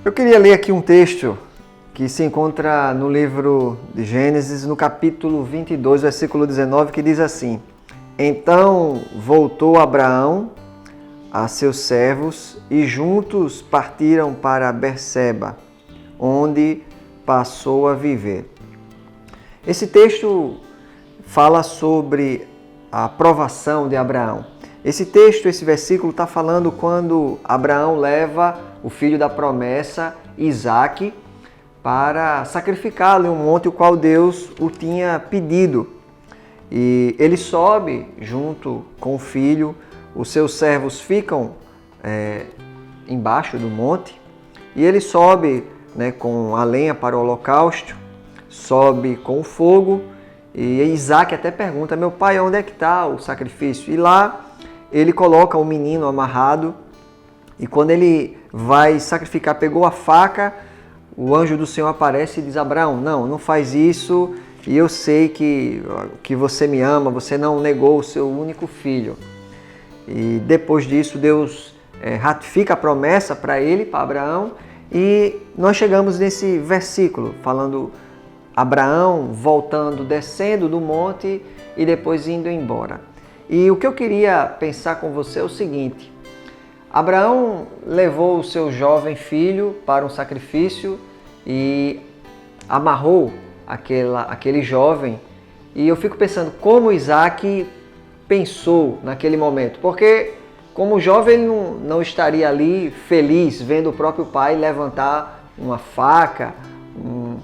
Eu queria ler aqui um texto que se encontra no livro de Gênesis, no capítulo 22, versículo 19, que diz assim: Então voltou Abraão a seus servos e juntos partiram para Berseba, onde passou a viver. Esse texto fala sobre a provação de Abraão. Esse texto, esse versículo está falando quando Abraão leva o filho da promessa, Isaque, para sacrificá-lo em um monte o qual Deus o tinha pedido. E ele sobe junto com o filho, os seus servos ficam embaixo do monte, e ele sobe com a lenha para o holocausto, sobe com o fogo, e Isaque até pergunta: meu pai, onde é que está o sacrifício? E lá ele coloca o menino amarrado, e quando ele vai sacrificar, pegou a faca, o anjo do Senhor aparece e diz: Abraão, não faz isso, e eu sei que você me ama, você não negou o seu único filho. E depois disso, Deus ratifica a promessa para ele, para Abraão, e nós chegamos nesse versículo, falando Abraão voltando, descendo do monte e depois indo embora. E o que eu queria pensar com você é o seguinte: Abraão levou o seu jovem filho para um sacrifício e amarrou aquele jovem, e eu fico pensando como Isaque pensou naquele momento, porque como jovem ele não estaria ali feliz vendo o próprio pai levantar uma faca, um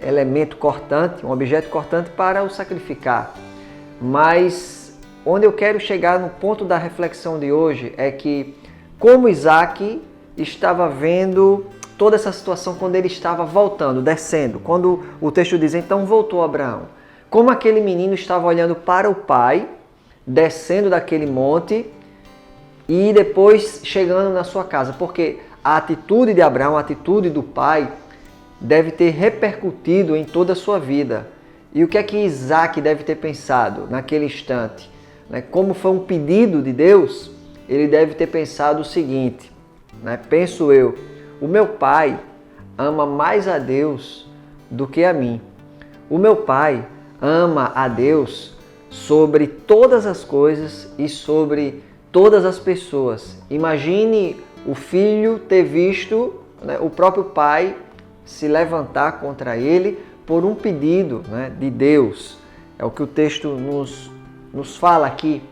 elemento cortante, um objeto cortante para o sacrificar. Mas onde eu quero chegar no ponto da reflexão de hoje é que como Isaque estava vendo toda essa situação quando ele estava voltando, descendo, quando o texto diz, então voltou Abraão. Como aquele menino estava olhando para o pai, descendo daquele monte e depois chegando na sua casa. Porque a atitude de Abraão, a atitude do pai, deve ter repercutido em toda a sua vida. E o que é que Isaque deve ter pensado naquele instante? Como foi um pedido de Deus, ele deve ter pensado o seguinte, penso eu: o meu pai ama mais a Deus do que a mim. O meu pai ama a Deus sobre todas as coisas e sobre todas as pessoas. Imagine o filho ter visto o próprio pai se levantar contra ele por um pedido de Deus. É o que o texto nos fala aqui.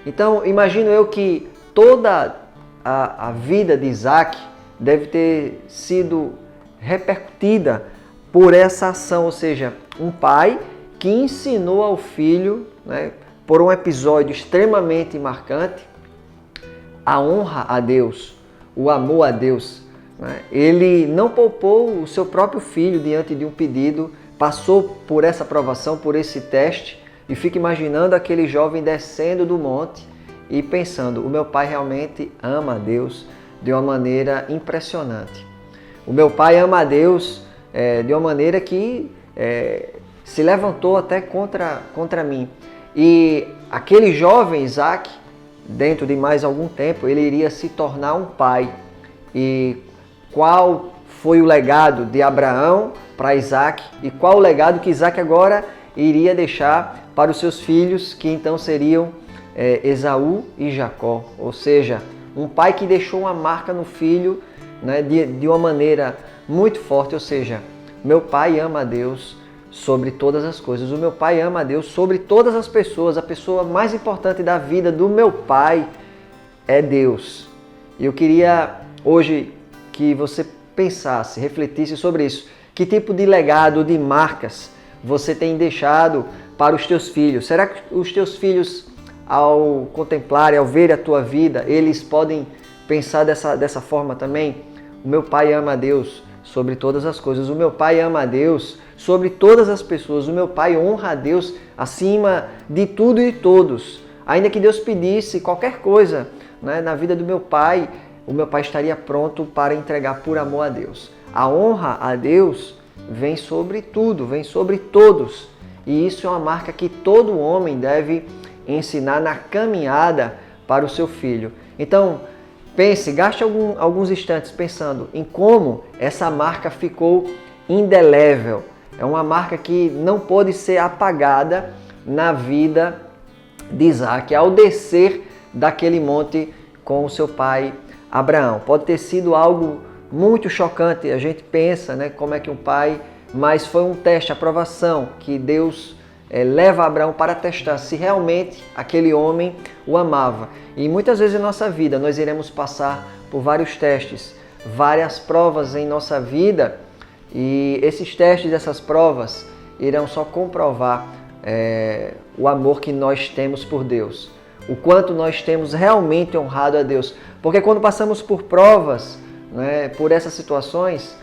Então, imagino eu que toda a vida de Isaque deve ter sido repercutida por essa ação, ou seja, um pai que ensinou ao filho, por um episódio extremamente marcante, a honra a Deus, o amor a Deus. Ele não poupou o seu próprio filho diante de um pedido, passou por essa provação, por esse teste, e fica imaginando aquele jovem descendo do monte e pensando: o meu pai realmente ama a Deus de uma maneira impressionante. O meu pai ama a Deus de uma maneira que se levantou até contra mim. E aquele jovem Isaque, dentro de mais algum tempo, ele iria se tornar um pai. E qual foi o legado de Abraão para Isaque e qual o legado que Isaque agora iria deixar para os seus filhos, que então seriam Esaú e Jacó. Ou seja, um pai que deixou uma marca no filho de uma maneira muito forte. Ou seja, meu pai ama a Deus sobre todas as coisas. O meu pai ama a Deus sobre todas as pessoas. A pessoa mais importante da vida do meu pai é Deus. E eu queria hoje que você pensasse, refletisse sobre isso. Que tipo de legado, de marcas você tem deixado para os teus filhos? Será que os teus filhos, ao contemplarem, ao verem a tua vida, eles podem pensar dessa forma também? O meu pai ama a Deus sobre todas as coisas. O meu pai ama a Deus sobre todas as pessoas. O meu pai honra a Deus acima de tudo e de todos. Ainda que Deus pedisse qualquer coisa na vida do meu pai, o meu pai estaria pronto para entregar por amor a Deus. A honra a Deus vem sobre tudo, vem sobre todos. E isso é uma marca que todo homem deve ensinar na caminhada para o seu filho. Então, Pense, gaste alguns instantes pensando em como essa marca ficou indelével. É uma marca que não pode ser apagada na vida de Isaac ao descer daquele monte com o seu pai Abraão. Pode ter sido algo muito chocante, a gente pensa, né, como é que um pai, mas foi um teste, a provação que Deus leva Abraão para testar se realmente aquele homem o amava. E muitas vezes em nossa vida nós iremos passar por vários testes, várias provas em nossa vida, e esses testes, essas provas irão só comprovar o amor que nós temos por Deus, o quanto nós temos realmente honrado a Deus. Porque quando passamos por provas, né, por essas situações,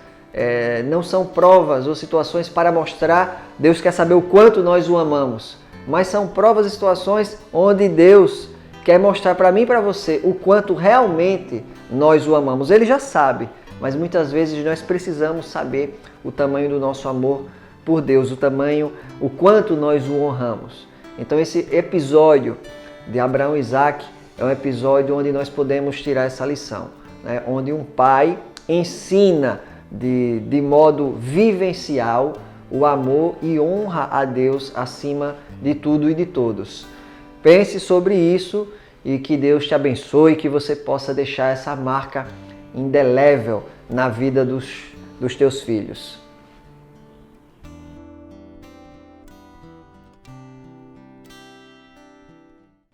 não são provas ou situações para mostrar, Deus quer saber o quanto nós o amamos, mas são provas e situações onde Deus quer mostrar para mim e para você o quanto realmente nós o amamos. Ele já sabe, mas muitas vezes nós precisamos saber o tamanho do nosso amor por Deus, o quanto nós o honramos. Então esse episódio de Abraão e Isaac é um episódio onde nós podemos tirar essa lição, né? Onde um pai ensina de modo vivencial o amor e honra a Deus acima de tudo e de todos. Pense sobre isso e que Deus te abençoe e que você possa deixar essa marca indelével na vida dos teus filhos.